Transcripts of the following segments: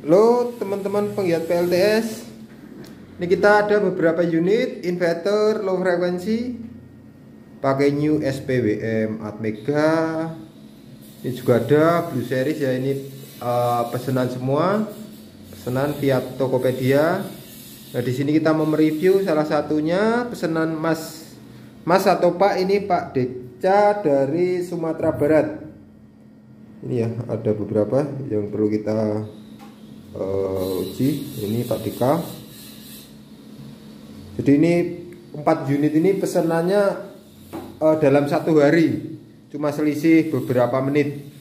Halo teman-teman penggiat PLTS. Ini kita ada beberapa unit inverter low frekuensi pakai new SPWM Atmega. Ini juga ada Blue Series ya. Ini pesanan semua, pesanan via Tokopedia. Nah di sini kita mau mereview salah satunya pesanan Mas atau Pak, ini Pak Deca dari Sumatera Barat. Ini ya, ada beberapa yang perlu kita uji. Ini Pak Dika. Jadi ini 4 unit ini pesanannya dalam 1 hari, cuma selisih beberapa menit.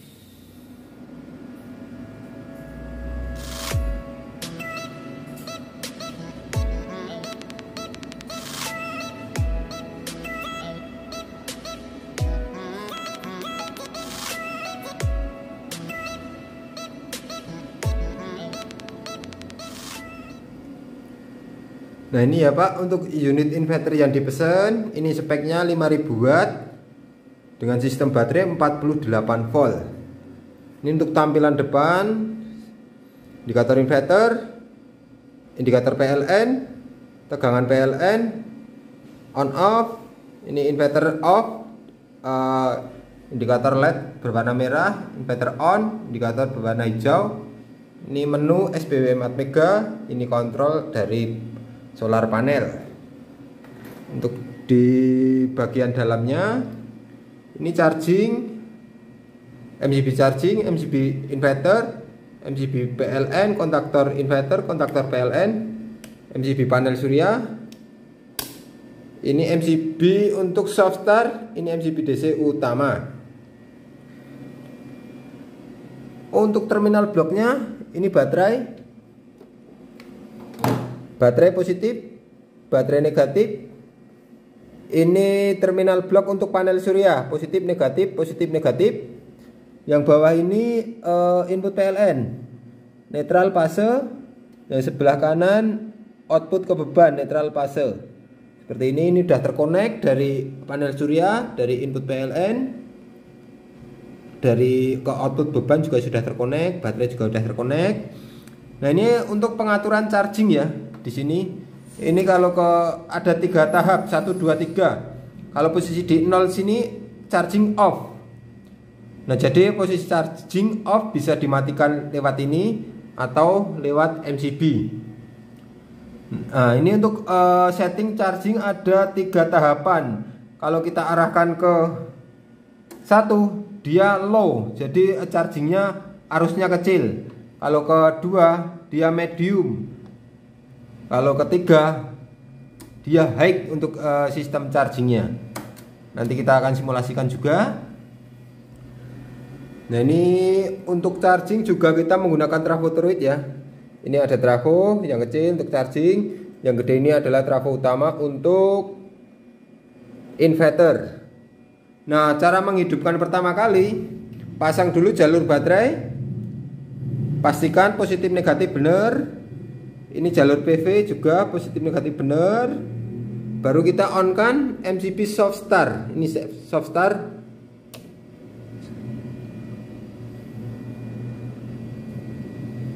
Nah ini ya Pak, untuk unit inverter yang dipesan ini speknya 5000 watt dengan sistem baterai 48 volt. Ini untuk tampilan depan, indikator inverter, indikator PLN, tegangan PLN, on off. Ini inverter off, indikator LED berwarna merah, inverter on, indikator berwarna hijau. Ini menu SPWM Atmega, ini kontrol dari solar panel. Untuk di bagian dalamnya ini charging, MCB charging, MCB inverter, MCB PLN, kontaktor inverter, kontaktor PLN, MCB panel surya. Ini MCB untuk soft start, ini MCB DC utama. Untuk terminal bloknya ini baterai positif, baterai negatif. Ini terminal blok untuk panel surya, positif negatif, positif negatif. Yang bawah ini input PLN, netral fase. Yang sebelah kanan output ke beban, netral fase. Seperti ini sudah terkonek dari panel surya, dari input PLN, dari ke output beban juga sudah terkonek, baterai juga sudah terkonek. Nah ini untuk pengaturan charging ya. Di sini ini kalau ada 3 tahap, 1, 2, 3. Kalau posisi di 0 sini charging off. Nah jadi posisi charging off bisa dimatikan lewat ini atau lewat MCB. Nah ini untuk setting charging ada 3 tahapan. Kalau kita arahkan ke 1, dia low, jadi chargingnya arusnya kecil. Kalau kedua dia medium. Kalau ketiga dia high untuk sistem chargingnya. Nanti kita akan simulasikan juga. Nah ini untuk charging juga kita menggunakan trafo toroid ya. Ini ada trafo yang kecil untuk charging, yang gede ini adalah trafo utama untuk inverter. Nah cara menghidupkan pertama kali, pasang dulu jalur baterai. Pastikan positif negatif benar. Ini jalur PV juga positif negatif benar. Baru kita on kan MCB soft start. Ini soft start.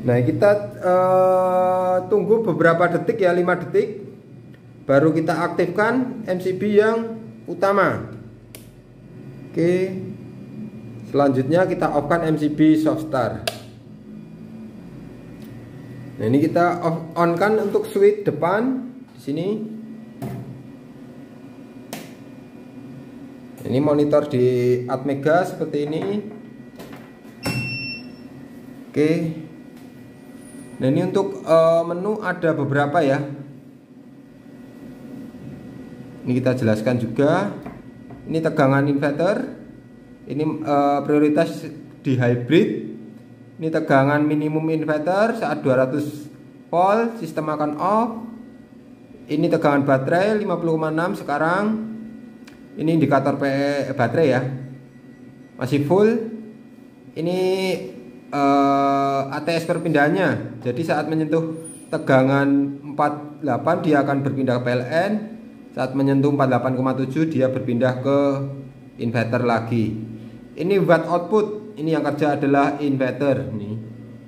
Nah kita tunggu beberapa detik ya, 5 detik. Baru kita aktifkan MCB yang utama. Oke. Selanjutnya kita off kan MCB soft start. Nah ini kita on kan untuk switch depan di sini. Ini monitor di Atmega seperti ini. Oke. Nah ini untuk menu ada beberapa ya. Ini kita jelaskan juga. Ini tegangan inverter. Ini prioritas di hybrid. Ini tegangan minimum inverter saat 200 volt, sistem akan off. Ini tegangan baterai 50,6 sekarang. Ini indikator baterai ya, masih full. Ini ATS perpindahannya. Jadi saat menyentuh tegangan 48 dia akan berpindah ke PLN. Saat menyentuh 48,7 dia berpindah ke inverter lagi. Ini watt output. Ini yang kerja adalah inverter. Nih,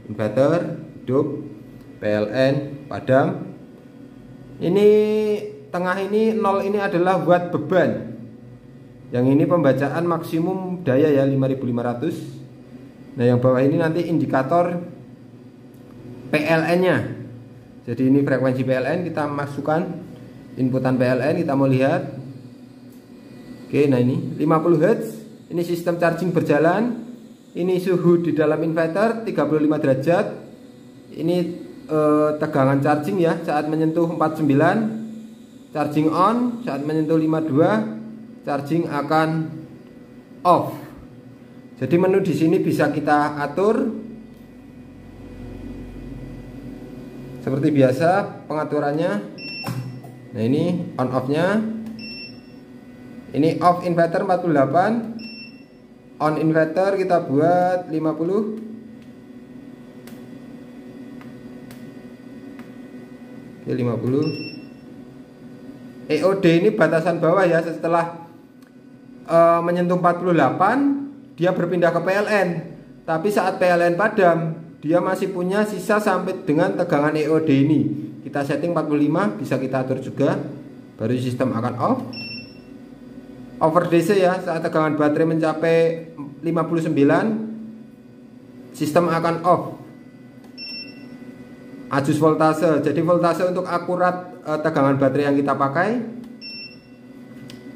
inverter. hidup, PLN padam. Ini tengah ini 0 ini adalah watt beban. Yang ini pembacaan maksimum daya ya 5500. Nah yang bawah ini nanti indikator PLN nya. Jadi ini frekuensi PLN, kita masukkan inputan PLN, kita mau lihat. Oke, nah ini 50 Hz. Ini sistem charging berjalan. Ini suhu di dalam inverter 35 derajat. Ini tegangan charging ya saat menyentuh 49. Charging on saat menyentuh 52. Charging akan off. Jadi menu di sini bisa kita atur. Seperti biasa pengaturannya. Nah ini on off nya. Ini off inverter 48. On inverter kita buat 50. Oke 50. EOD ini batasan bawah ya. Setelah menyentuh 48 dia berpindah ke PLN. Tapi saat PLN padam dia masih punya sisa sampai dengan tegangan EOD ini. Kita setting 45, bisa kita atur juga. Baru sistem akan off. Over DC ya, saat tegangan baterai mencapai 59 sistem akan off. Adjust voltase, jadi voltase untuk akurat tegangan baterai yang kita pakai.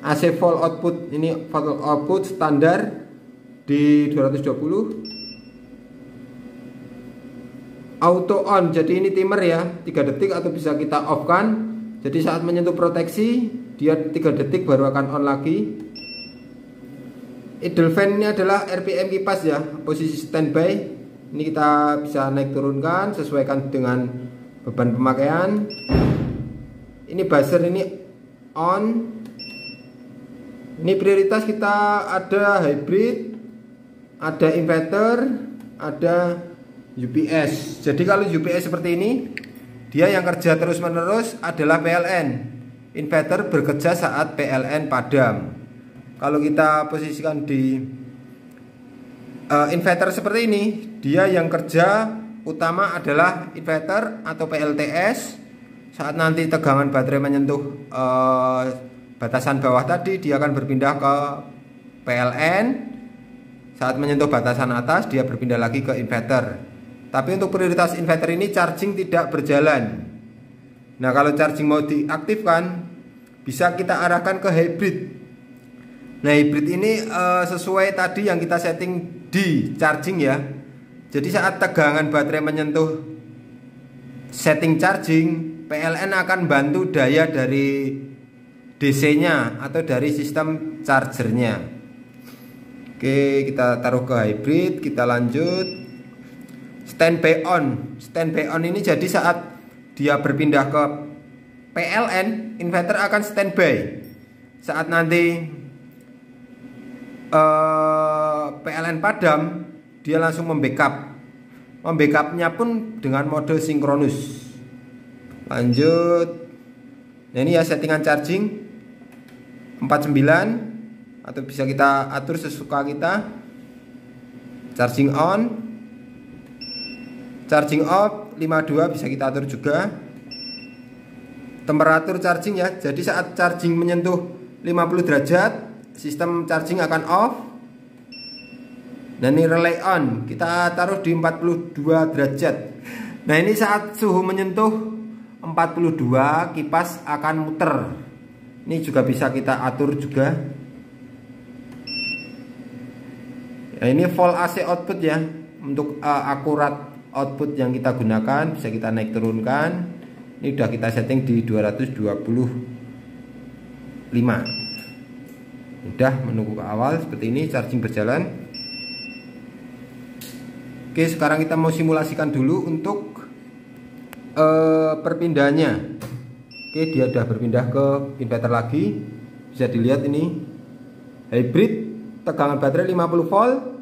AC volt output, ini volt output standar di 220. Auto on, jadi ini timer ya 3 detik atau bisa kita off kan. Jadi saat menyentuh proteksi dia 3 detik baru akan on lagi. Idle fan ini adalah RPM kipas ya, posisi standby. Ini kita bisa naik turunkan sesuaikan dengan beban pemakaian. Ini buzzer ini on. Ini prioritas kita ada hybrid, ada inverter, ada UPS. Jadi kalau UPS seperti ini, dia yang kerja terus menerus adalah PLN. Inverter bekerja saat PLN padam. Kalau kita posisikan di inverter seperti ini, dia yang kerja utama adalah inverter atau PLTS. Saat nanti tegangan baterai menyentuh batasan bawah tadi, dia akan berpindah ke PLN. Saat menyentuh batasan atas, dia berpindah lagi ke inverter. Tapi untuk prioritas inverter ini charging tidak berjalan. Nah kalau charging mau diaktifkan, bisa kita arahkan ke hybrid. Nah hybrid ini sesuai tadi yang kita setting di charging ya. Jadi saat tegangan baterai menyentuh setting charging, PLN akan bantu daya dari DC nya atau dari sistem chargernya. Oke, kita taruh ke hybrid, kita lanjut. Standby on. Standby on ini jadi saat dia berpindah ke PLN, inverter akan standby. Saat nanti PLN padam, dia langsung membackup. Membackupnya pun dengan mode sinkronus. Lanjut. Nah ini ya settingan charging 49 atau bisa kita atur sesuka kita. Charging on, charging off 52 bisa kita atur juga. Temperatur charging ya. Jadi saat charging menyentuh 50 derajat, sistem charging akan off. Dan ini relay on, kita taruh di 42 derajat. Nah ini saat suhu menyentuh 42, kipas akan muter. Ini juga bisa kita atur juga. Nah, ini volt AC output ya. Untuk akurat output yang kita gunakan bisa kita naik turunkan. Ini udah kita setting di 225. Udah menunggu ke awal seperti ini, charging berjalan. Oke, sekarang kita mau simulasikan dulu untuk perpindahannya. Oke, dia udah berpindah ke inverter lagi. Bisa dilihat ini hybrid, tegangan baterai 50 volt.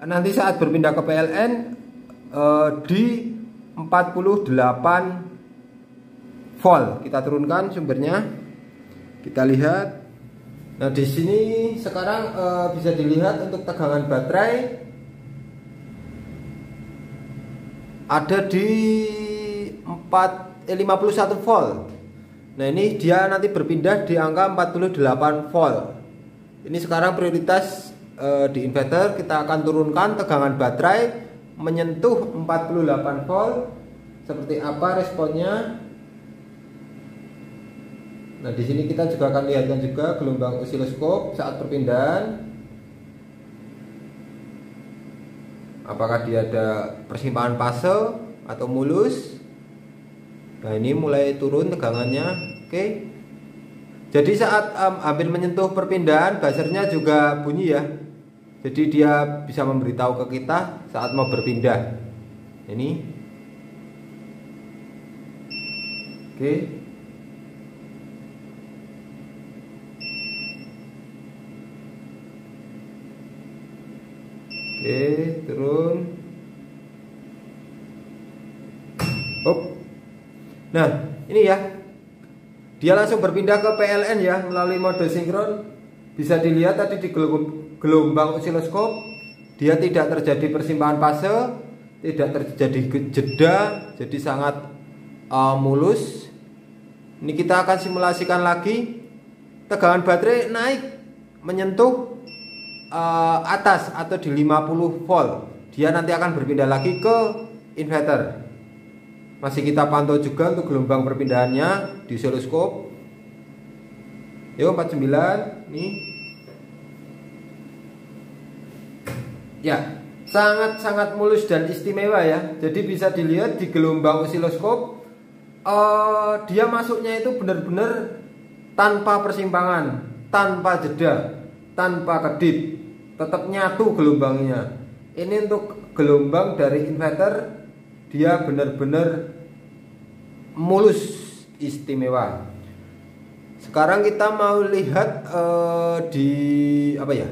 Nanti saat berpindah ke PLN di 48 volt. Kita turunkan sumbernya. Kita lihat. Nah, di sini sekarang bisa dilihat untuk tegangan baterai ada di 51 volt. Nah ini dia nanti berpindah di angka 48 volt. Ini sekarang prioritas di inverter kita akan turunkan tegangan baterai menyentuh 48 volt. Seperti apa responnya? Nah di sini kita juga akan lihatkan juga gelombang osiloskop saat perpindahan. Apakah dia ada persimpangan fase atau mulus? Nah ini mulai turun tegangannya. Oke. Jadi saat hampir menyentuh perpindahan, buzzernya juga bunyi ya. Jadi dia bisa memberitahu ke kita saat mau berpindah. Ini. Oke. Oke, turun. Hop. Nah, ini ya. Dia langsung berpindah ke PLN ya melalui mode sinkron. Bisa dilihat tadi di gelombang osiloskop dia tidak terjadi persimpangan fase, tidak terjadi jeda, jadi sangat mulus. Ini kita akan simulasikan lagi. Tegangan baterai naik menyentuh atas atau di 50 volt. Dia nanti akan berpindah lagi ke inverter. Masih kita pantau juga untuk gelombang perpindahannya di osiloskop. Yuk 49 nih. Ya, sangat-sangat mulus dan istimewa ya. Jadi bisa dilihat di gelombang osiloskop dia masuknya itu benar-benar tanpa persimpangan, tanpa jeda, tanpa kedip, tetap nyatu gelombangnya. Ini untuk gelombang dari inverter, dia benar-benar mulus, istimewa. Sekarang kita mau lihat di apa ya?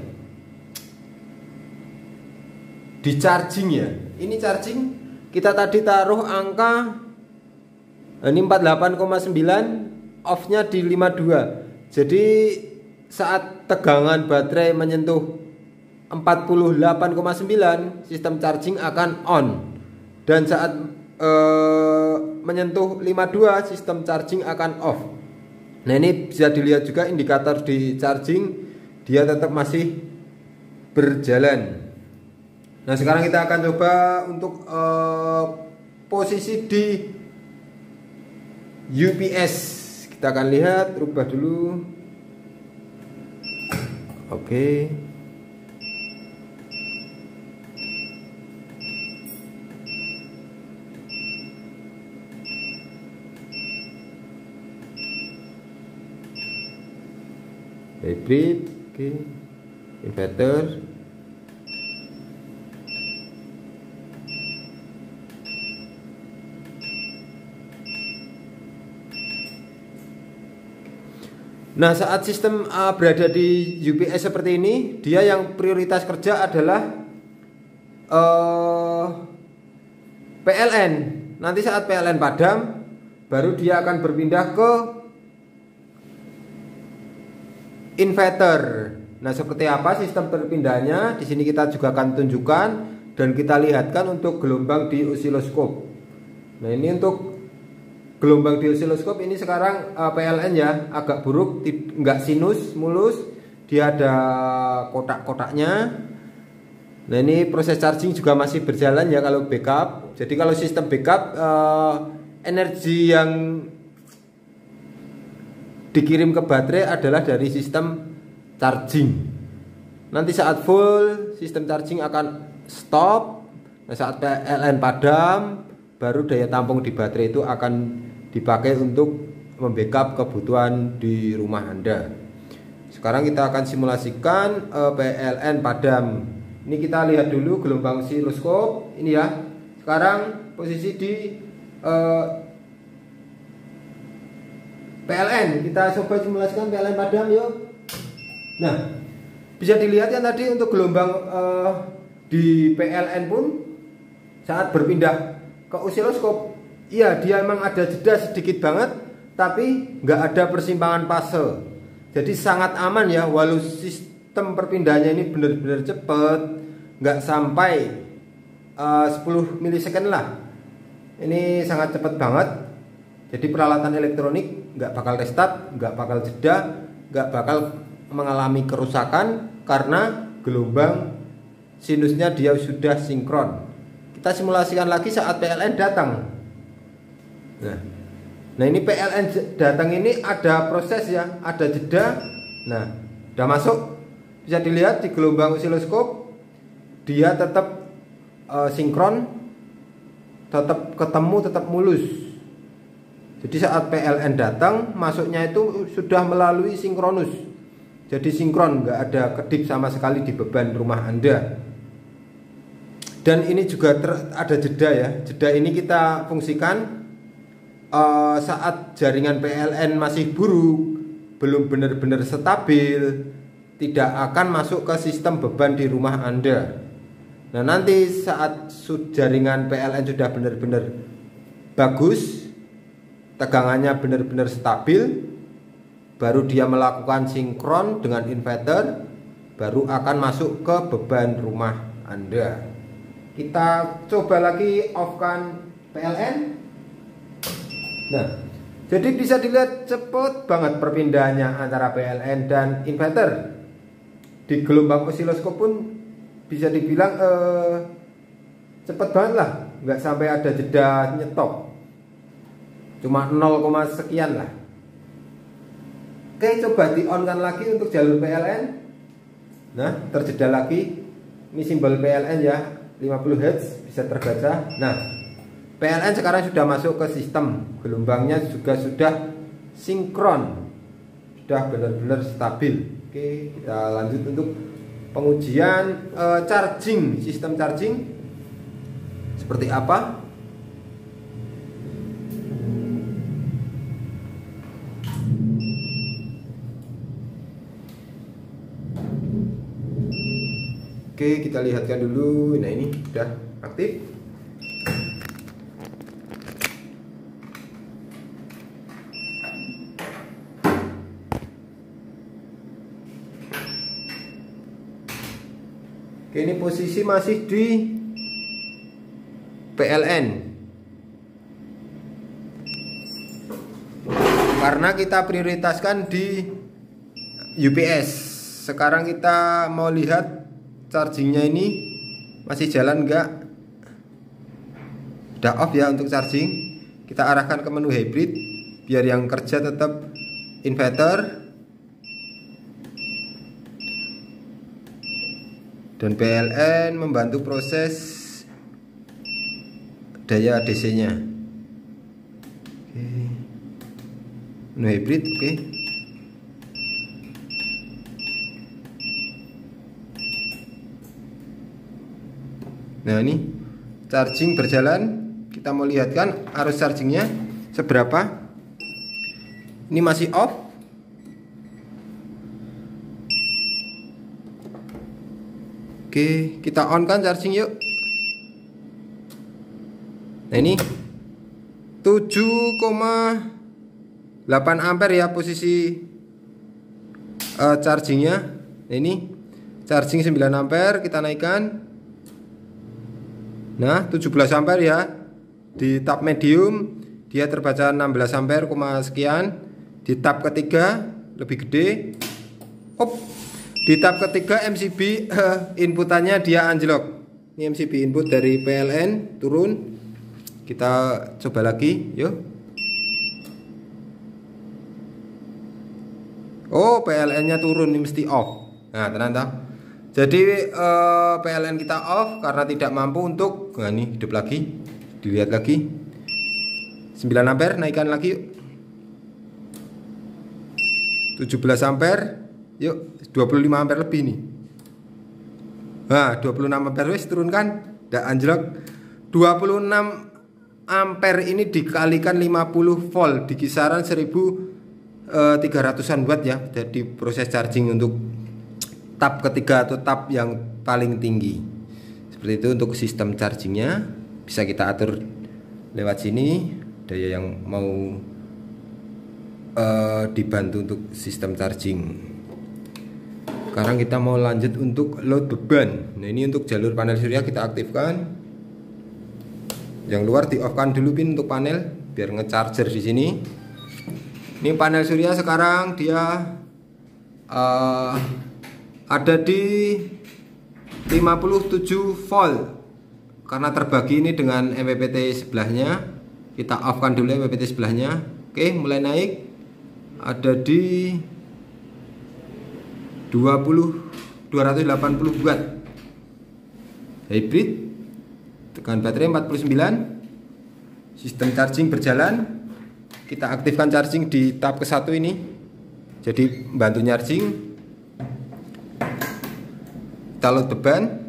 Di charging ya. Ini charging kita tadi taruh angka ini 48,9, off-nya di 52. Jadi saat tegangan baterai menyentuh 48,9, sistem charging akan on. Dan saat menyentuh 52, sistem charging akan off. Nah ini bisa dilihat juga indikator di charging, dia tetap masih berjalan. Nah sekarang kita akan coba untuk posisi di UPS. Kita akan lihat, rubah dulu. Oke. Hybrid, oke. Inverter. Nah saat sistem berada di UPS seperti ini, dia yang prioritas kerja adalah PLN. Nanti saat PLN padam, baru dia akan berpindah ke inverter. Nah seperti apa sistem perpindahannya? Di sini kita juga akan tunjukkan dan kita lihatkan untuk gelombang di osiloskop. Nah ini untuk gelombang di osiloskop ini sekarang PLN ya agak buruk, nggak sinus, mulus, dia ada kotak-kotaknya. Nah ini proses charging juga masih berjalan ya kalau backup. Jadi kalau sistem backup energi yang dikirim ke baterai adalah dari sistem charging. Nanti saat full sistem charging akan stop. Nah, saat PLN padam baru daya tampung di baterai itu akan dipakai untuk membackup kebutuhan di rumah Anda. Sekarang kita akan simulasikan PLN padam. Ini kita lihat dulu gelombang osiloskop ini ya. Sekarang posisi di PLN, kita coba simulasikan PLN padam yuk. Nah, bisa dilihat ya tadi untuk gelombang di PLN pun saat berpindah ke osiloskop, iya dia emang ada jeda sedikit banget, tapi nggak ada persimpangan fase. Jadi sangat aman ya, walau sistem perpindahannya ini benar-benar cepat, nggak sampai 10 milisecond lah. Ini sangat cepat banget. Jadi peralatan elektronik nggak bakal restart, nggak bakal jeda, nggak bakal mengalami kerusakan karena gelombang sinusnya dia sudah sinkron. Kita simulasikan lagi saat PLN datang. Nah ini PLN datang ini ada proses ya, ada jeda. Nah udah masuk, bisa dilihat di gelombang osiloskop dia tetap sinkron, tetap ketemu, tetap mulus. Jadi saat PLN datang, masuknya itu sudah melalui sinkronus. Jadi sinkron, nggak ada kedip sama sekali di beban rumah Anda. Dan ini juga ada jeda ya. Jeda ini kita fungsikan saat jaringan PLN masih buruk, belum benar-benar stabil, tidak akan masuk ke sistem beban di rumah Anda. Nah nanti saat jaringan PLN sudah benar-benar bagus, tegangannya benar-benar stabil, baru dia melakukan sinkron dengan inverter, baru akan masuk ke beban rumah Anda. Kita coba lagi off-kan PLN. Nah, jadi bisa dilihat cepat banget perpindahannya antara PLN dan inverter. Di gelombang osiloskop pun bisa dibilang cepat banget lah, nggak sampai ada jeda nyetop, cuma 0, sekian lah. Oke, coba di on kan lagi untuk jalur PLN. Nah terjeda lagi, ini simbol PLN ya, 50 Hz bisa terbaca. Nah PLN sekarang sudah masuk ke sistem, gelombangnya juga sudah sinkron, sudah benar-benar stabil. Oke, kita lanjut untuk pengujian charging, sistem charging seperti apa. Oke, kita lihatkan dulu. Nah ini sudah aktif. Oke, ini posisi masih di PLN karena kita prioritaskan di UPS. Sekarang kita mau lihat chargingnya ini masih jalan enggak. Udah off ya untuk charging. Kita arahkan ke menu hybrid biar yang kerja tetap inverter dan PLN membantu proses daya DC nya. Oke. Menu hybrid, oke. Nah ini charging berjalan. Kita mau lihatkan arus chargingnya seberapa. Ini masih off. Oke, kita on kan charging yuk. Nah ini 7,8 ampere ya posisi chargingnya. Nah ini charging 9 ampere, kita naikkan. Nah 17 ampere ya. Di tab medium dia terbaca 16 ampere, sekian. Di tab ketiga lebih gede. Di tab ketiga MCB inputannya dia anjlok. Ini MCB input dari PLN turun. Kita coba lagi, yuk. Oh, PLN-nya turun, ini mesti off. Nah, ternyata. Jadi PLN kita off karena tidak mampu untuk. Nah, ini hidup lagi. Dilihat lagi. 9 ampere, naikkan lagi yuk. 17 ampere. Yuk, 25 ampere lebih nih. Nah, 26 ampere wis turunkan, udah anjlok. 26 ampere ini dikalikan 50 volt di kisaran 1300-an watt ya. Jadi proses charging untuk tab ketiga atau tab yang paling tinggi. Seperti itu untuk sistem chargingnya. Bisa kita atur lewat sini. Daya yang mau dibantu untuk sistem charging. Sekarang kita mau lanjut untuk load beban. Nah ini untuk jalur panel surya kita aktifkan. Yang luar di off kan dulu pin untuk panel biar ngecharger di sini. Ini panel surya sekarang dia ada di 57 volt karena terbagi ini dengan MPPT sebelahnya. Kita off kan dulu MPPT sebelahnya. Oke, mulai naik. Ada di 280 watt. Hybrid, tekan baterai 49. Sistem charging berjalan. Kita aktifkan charging di tahap ke-1 ini. Jadi bantu charging. Kita load beban.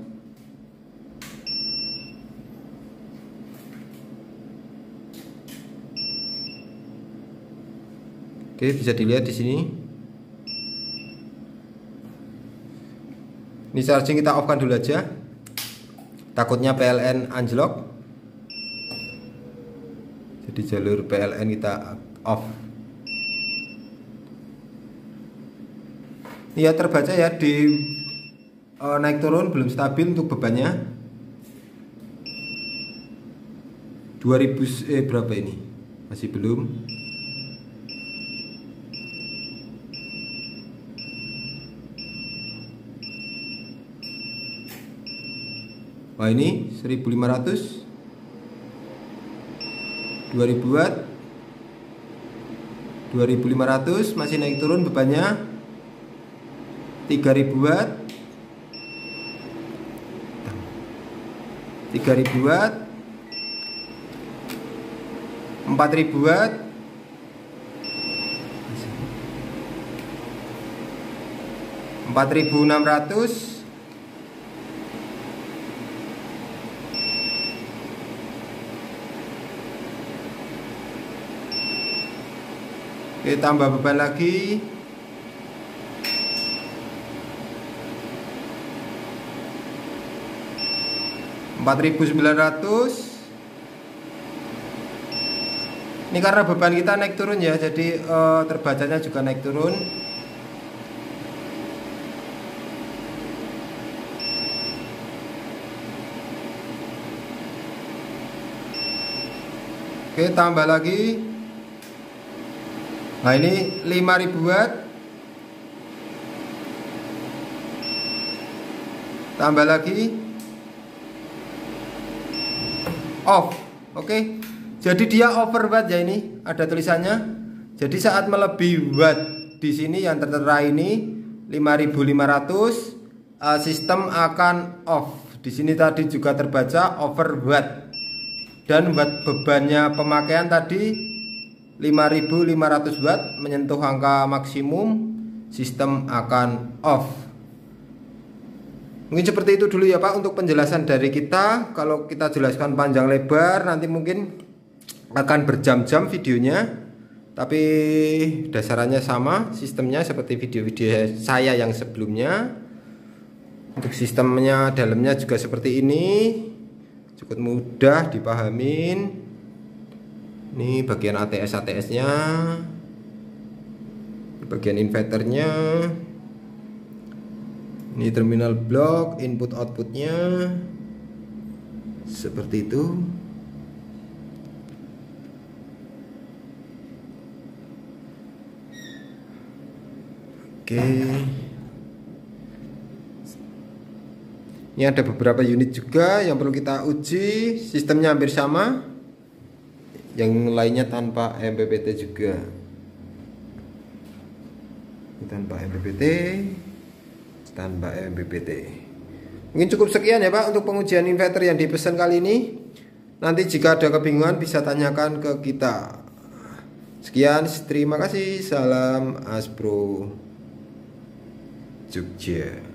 Oke, bisa dilihat di sini. Ini charging kita off kan dulu aja. Takutnya PLN anjlok. Jadi jalur PLN kita off. Ya terbaca ya di naik turun belum stabil untuk bebannya. 2000 berapa ini? Masih belum. Wah, ini 1500, 2000 watt, 2500, masih naik turun bebannya. 3000 watt, 3000 watt, 4000 watt, 4600. Oke, tambah beban lagi. 4900. Ini karena beban kita naik turun ya, jadi terbacanya juga naik turun. Oke, tambah lagi. Nah, ini 5000 watt. Tambah lagi. Off. Oke. Jadi dia over watt ya, ini ada tulisannya. Jadi saat melebihi watt di sini yang tertera ini 5500, sistem akan off. Di sini tadi juga terbaca over watt. Dan watt bebannya pemakaian tadi 5500 watt menyentuh angka maksimum, sistem akan off. Mungkin seperti itu dulu ya Pak untuk penjelasan dari kita. Kalau kita jelaskan panjang lebar nanti mungkin akan berjam-jam videonya. Tapi dasarannya sama, sistemnya seperti video-video saya yang sebelumnya. Untuk sistemnya dalamnya juga seperti ini, cukup mudah dipahamin. Ini bagian ATS-nya, bagian inverternya, ini terminal blok, input outputnya, seperti itu. Oke, ini ada beberapa unit juga yang perlu kita uji. Sistemnya hampir sama. Yang lainnya tanpa MPPT juga. Tanpa MPPT, tanpa MPPT. Mungkin cukup sekian ya Pak untuk pengujian inverter yang dipesan kali ini. Nanti jika ada kebingungan bisa tanyakan ke kita. Sekian, terima kasih. Salam Aspro Jogja.